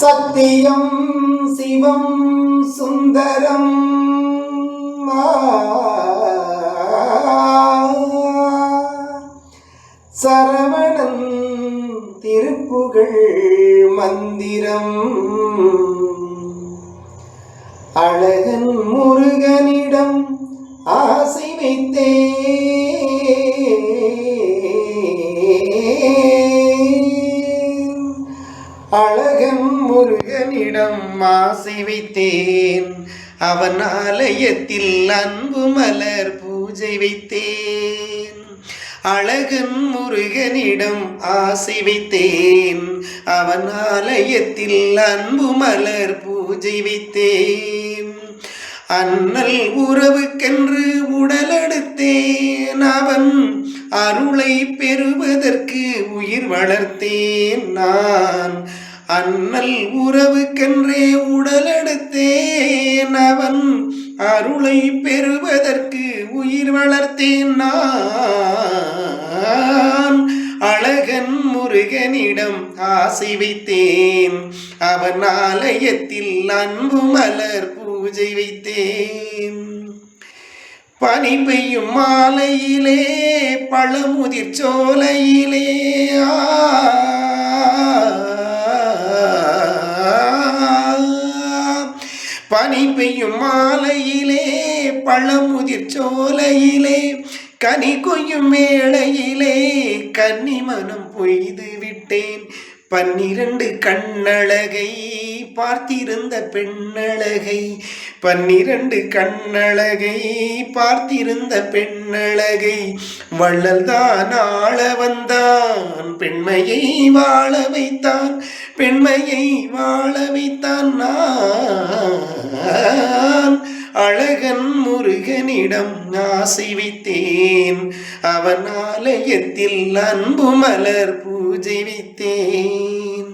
சத்தியம் சிவம் சுந்தரம் சரவணன் திருப்புகழ் மந்திரம் அழகன் முருகனிடம் ஆசை வைத்தே அழகன் முருகனிடம் ஆசை வைத்தேன் அவன் ஆலயத்தில் அன்பு மலர் பூஜை வைத்தேன் அழகன் முருகனிடம் ஆசை வைத்தேன் அவன் ஆலயத்தில் அன்பு மலர் பூஜை வைத்தேன் அண்ணல் உறவுக்கென்று உடலெடுத்தேன் அவன் அருளை பெறுவதற்கு உயிர் வளர்த்தேன் நான் அண்ணல் உறவுக்கென்றே உடலெடுத்தேன் அவன் அருளை பெறுவதற்கு உயிர் வளர்த்தேன் நான் அழகன் முருகனிடம் ஆசை வைத்தேன் அவன் ஆலயத்தில் அன்பு மலர் பூஜை வைத்தேன் பனி பெய்யும் மாலையிலே பழமுதிர் சோலையிலே பனி பெய்யும் மாலையிலே பழமுதிர் சோலையிலே கனி கொய்யும் மேளையிலே கன்னி மனம் பொய்து விட்டேன் 12 கண்ணழகை பார்த்திருந்த பெண்ணழகை 12 கண்ணழகை பார்த்திருந்த பெண்ணழகை வள்ளல்தான் ஆள வந்தான் பெண்மையை வாழ வைத்தான் பெண்மையை வாழ வைத்தான் நான் அழகன் முருகனிடம் ஆசை வைத்தேன் அவன் ஆலயத்தில் அன்பு மலர் பூஜை வைத்தேன்.